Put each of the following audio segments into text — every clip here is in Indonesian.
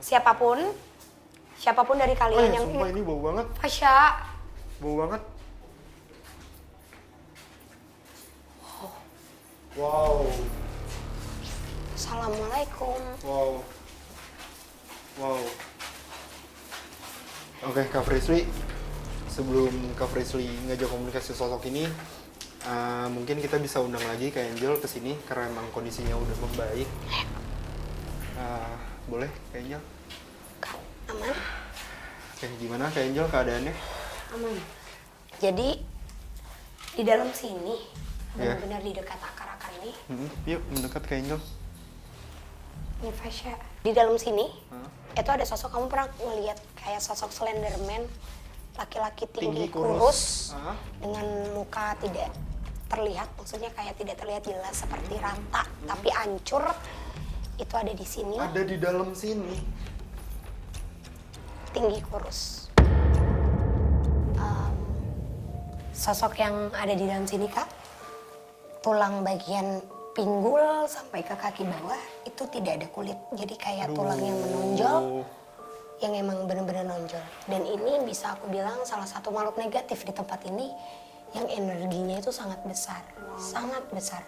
siapapun dari kalian yang sumpah ini bau banget. Fasya. Bau banget. Wow. Assalamualaikum. Wow. Wow. Oke, Kak Frisly. Sebelum Kak Frisly ngajak komunikasi sosok ini, mungkin kita bisa undang lagi Kak Angel ke sini karena emang kondisinya udah membaik. Boleh, Kak Angel? Kak, aman? Oke, gimana Kak Angel keadaannya? Aman. Jadi di dalam sini, benar-benar di dekat akar-akar ini. Yuk, mendekat Kak Angel. Ini Fasya. Di dalam sini, itu ada sosok, kamu pernah ngeliat kayak sosok Slenderman, laki-laki tinggi kurus, dengan muka tidak terlihat, maksudnya kayak tidak terlihat jelas seperti rata, tapi hancur. Itu ada di sini. Ada di dalam sini. Tinggi kurus. Sosok yang ada di dalam sini, Kak, tulang bagian pinggul sampai ke kaki bawah itu tidak ada kulit, jadi kayak tulang yang menonjol, yang emang benar-benar nonjol. Dan ini bisa aku bilang salah satu makhluk negatif di tempat ini yang energinya itu sangat besar, sangat besar.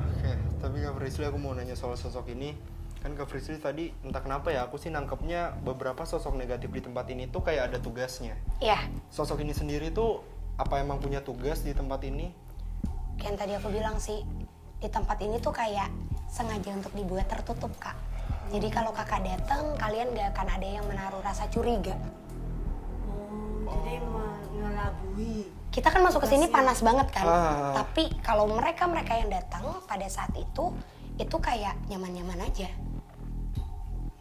Oke, tapi Kak Frisly aku mau nanya soal sosok ini. Kan Kak Frisly tadi entah kenapa ya, aku sih nangkepnya beberapa sosok negatif di tempat ini tuh kayak ada tugasnya. Iya. Sosok ini sendiri tuh apa emang punya tugas di tempat ini? Kayak yang tadi aku bilang sih, di tempat ini tuh kayak sengaja untuk dibuat tertutup, Kak. Jadi kalau kakak datang, kalian gak akan ada yang menaruh rasa curiga. Jadi mengelabui. Kita kan masuk ke sini panas banget kan, tapi kalau mereka yang datang pada saat itu kayak nyaman-nyaman aja.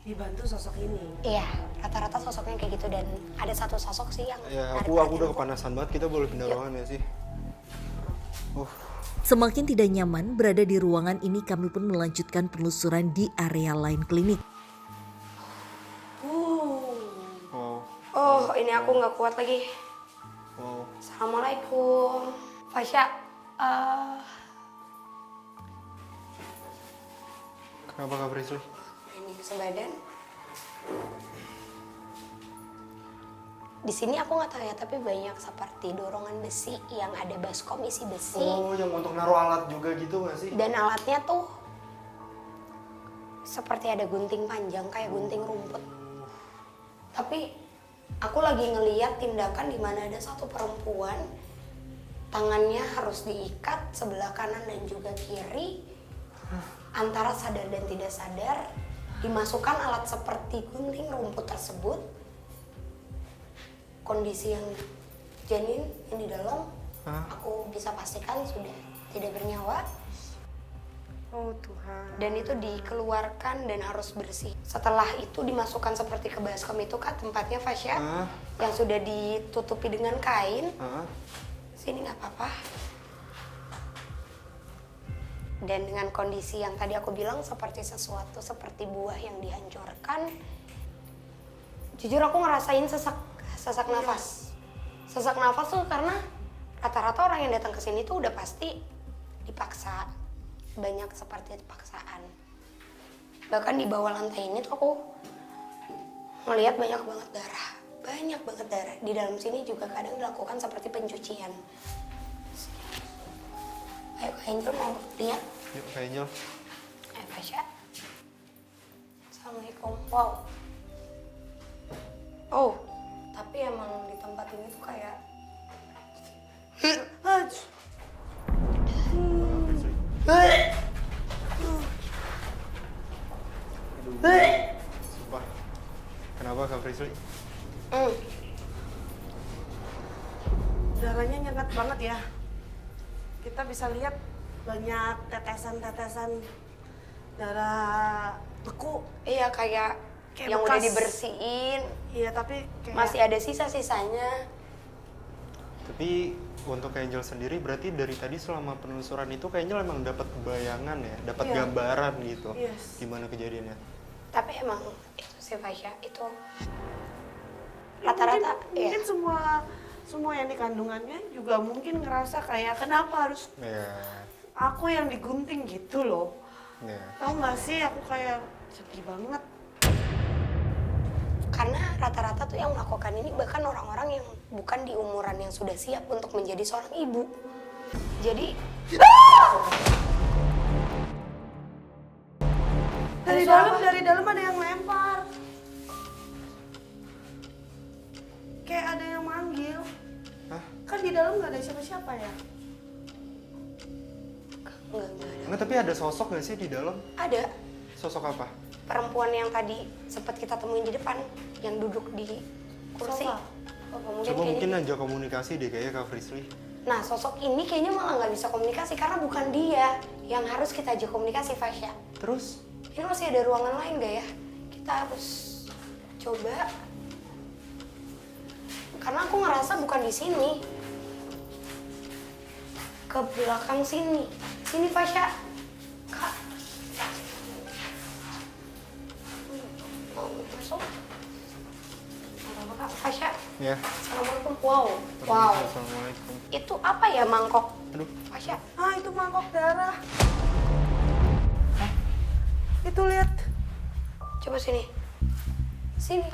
Dibantu sosok ini. Iya, rata-rata sosoknya kayak gitu, dan ada satu sosok sih yang Ya narik aku perhatian udah kepanasan banget, kita boleh pindah ruangan ya sih? Semakin tidak nyaman berada di ruangan ini, kami pun melanjutkan penelusuran di area lain klinik. Wow. Oh, ini aku nggak kuat lagi. Wow. Assalamualaikum. Fasya, Kenapa Kak Frisly? ini sebadan. Di sini aku nggak tahu ya, tapi banyak seperti dorongan besi yang ada baskom isi besi. Oh, yang untuk naruh alat juga gitu nggak sih? Dan alatnya tuh seperti ada gunting panjang, kayak gunting rumput. Tapi aku lagi ngeliat tindakan di mana ada satu perempuan, tangannya harus diikat sebelah kanan dan juga kiri, antara sadar dan tidak sadar, dimasukkan alat seperti gunting rumput tersebut. Kondisi yang janin yang di dalam, aku bisa pastikan sudah tidak bernyawa. Oh Tuhan. Dan itu dikeluarkan dan harus bersih. Setelah itu dimasukkan seperti ke baskom itu, Kak, tempatnya Fasya, yang sudah ditutupi dengan kain. Sini nggak apa-apa. Dan dengan kondisi yang tadi aku bilang seperti sesuatu, seperti buah yang dihancurkan. Jujur aku ngerasain sesak nafas. Sesak nafas tuh karena rata-rata orang yang datang ke sini tuh udah pasti dipaksa. Banyak seperti paksaan. Bahkan di bawah lantai ini tuh aku melihat banyak banget darah. Banyak banget darah. Di dalam sini juga kadang dilakukan seperti pencucian. Ayo Kak Angel mau lihat? Yuk Kak Angel. Ayo Fasya. Assalamualaikum. Wow. Oh, tapi emang di tempat ini tuh kayak Sumpah. Kenapa Kak Frisly? Darahnya nyengat banget ya. Kita bisa lihat banyak tetesan-tetesan darah beku. iya kayak yang udah bekas. dibersihin. Iya, tapi kayak Masih ada sisa-sisanya. Tapi untuk Kak Angel sendiri berarti dari tadi selama penelusuran itu Kak Angel emang dapat bayangan ya, dapat gambaran gitu. Yes. Gimana kejadiannya? Tapi emang itu sih Fasya, itu Ya, rata-rata mungkin semua yang di kandungannya juga mungkin ngerasa kayak kenapa harus Ya. aku yang digunting gitu loh. Ya. Tahu nggak sih, aku kayak Sedih banget. Karena rata-rata tuh yang melakukan ini bahkan orang-orang yang bukan di umuran yang sudah siap untuk menjadi seorang ibu. Jadi Dari dalam ada yang lempar. Kayak ada yang manggil. Hah? Kan di dalam nggak ada siapa-siapa ya? enggak ada. Enggak, tapi ada sosok nggak sih di dalam? Ada Sosok apa? perempuan yang tadi sempat kita temuin di depan yang duduk di kursi. Sofa. Coba mungkin aja komunikasi deh kayaknya Kak Frisly. Nah, sosok ini kayaknya malah nggak bisa komunikasi karena bukan dia yang harus kita ajak komunikasi, Fasya. Terus? Ini masih ada ruangan lain gak ya? Kita harus coba. Karena aku ngerasa bukan di sini. Ke belakang sini. Sini, Fasya. Kak. Mau masuk? Apa, Kak? Fasya. Ya. Assalamualaikum. Wow. Assalamualaikum. Itu apa ya mangkok? Aduh. Fasya. Ah, itu mangkok darah. Itu lihat. Coba sini. Sini.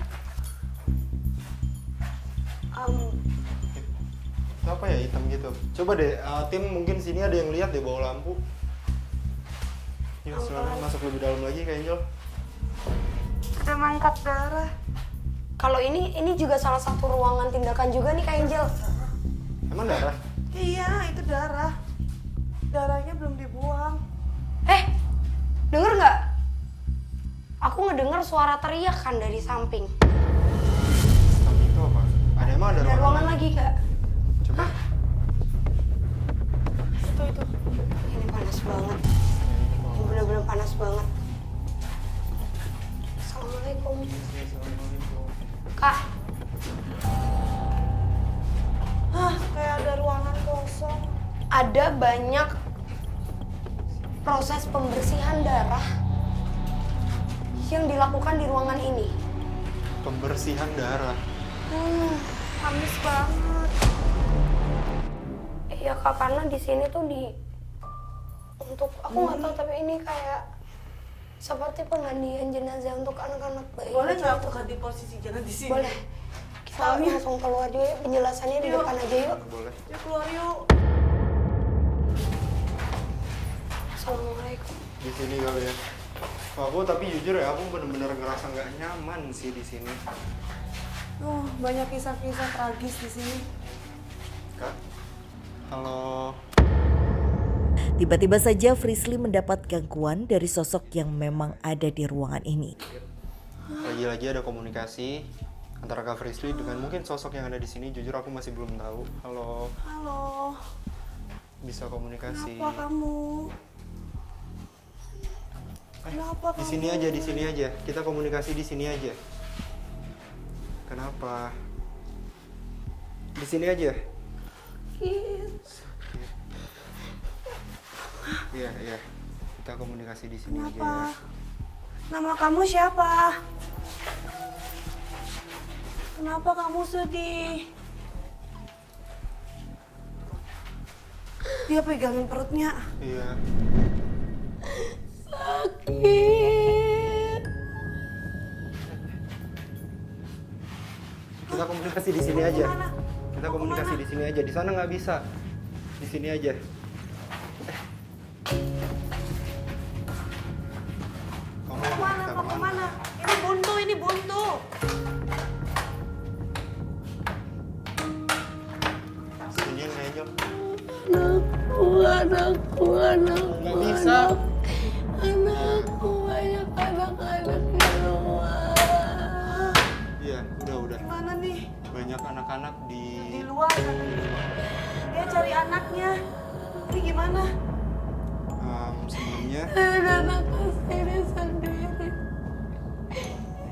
Itu apa ya hitam gitu? Coba deh, tim mungkin sini ada yang lihat deh bawa lampu. Yuk, silakan masuk lebih dalam lagi Kak Angel. Ada mangkok darah. Kalau ini juga salah satu ruangan tindakan juga nih Kak Angel. Emang darah? Iya, itu darah. Darahnya belum dibuang. Denger nggak? Aku ngedenger suara teriakan dari samping. Tapi itu apa? Ada Ada ruangan lagi nggak? Coba. Itu. Ini panas banget. Ini bener-bener panas banget. Assalamualaikum. Kak, Kayak ada ruangan kosong. ada banyak proses pembersihan darah yang dilakukan di ruangan ini. Pembersihan darah. Panas banget. Iya Kak, karena di sini tuh untuk aku nggak tahu tapi ini kayak seperti penggantian jenazah untuk anak-anak bayi. Boleh nggak aku ganti posisi, jangan di sini? Boleh. Kita langsung keluar juga ya, penjelasannya di depan aja yuk. Boleh. Yuk keluar yuk. Assalamualaikum. Di sini kali ya. Aku tapi jujur ya, aku bener-bener ngerasa nggak nyaman sih di sini. Banyak kisah-kisah tragis di sini. Kak, halo. Tiba-tiba saja Frisly mendapat gangguan dari sosok yang memang ada di ruangan ini. Lagi-lagi ada komunikasi antara Kak Frisly dengan mungkin sosok yang ada di sini. Jujur aku masih belum tahu. Halo, Halo. bisa komunikasi. Kenapa kamu? Kenapa Di sini aja, di sini aja. Kita komunikasi di sini aja. Kenapa? Di sini aja. Iya, iya. Kita komunikasi di sini aja. Kenapa? Ya. Nama kamu siapa? Kenapa kamu sedih? Dia pegangin perutnya. Iya. Kita komunikasi di sini aja. Kita komunikasi di sini aja. Di sana nggak bisa. Di sini aja. Kamu Kemana? Mau kemana? Ini buntu, ini buntu. Sini Angel. Anakku. Nggak bisa. Anakku, banyak anak-anak di luar. Iya, udah. Gimana nih? Banyak anak-anak Di di luar. Dia cari anaknya. Ini gimana? sebelumnya. Dan aku sendiri sendiri.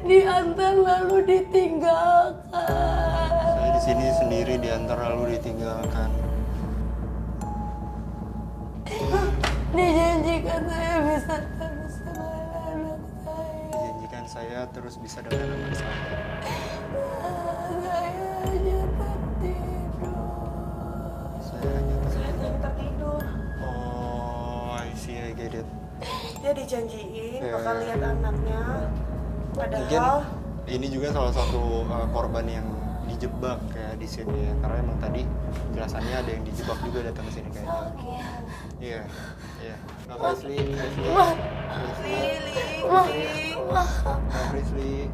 Diantar lalu ditinggalkan. Saya di sini sendiri diantar lalu ditinggalkan. Dijanjikan saya bisa terus dengan anak saya. Dijanjikan saya terus bisa dengan anak saya. Saya hanya tertidur. Saya hanya Saya tertidur. Oh, I see, I get it. Dia dijanjiin Iya. bakal lihat anaknya. Mungkin Padahal ini juga salah satu korban yang dijebak kayak di sini ya. Karena emang tadi jelasannya ada yang dijebak juga datang ke sini kayaknya. Iya, iya. Kak Frisly, Lili, Kak Frisly.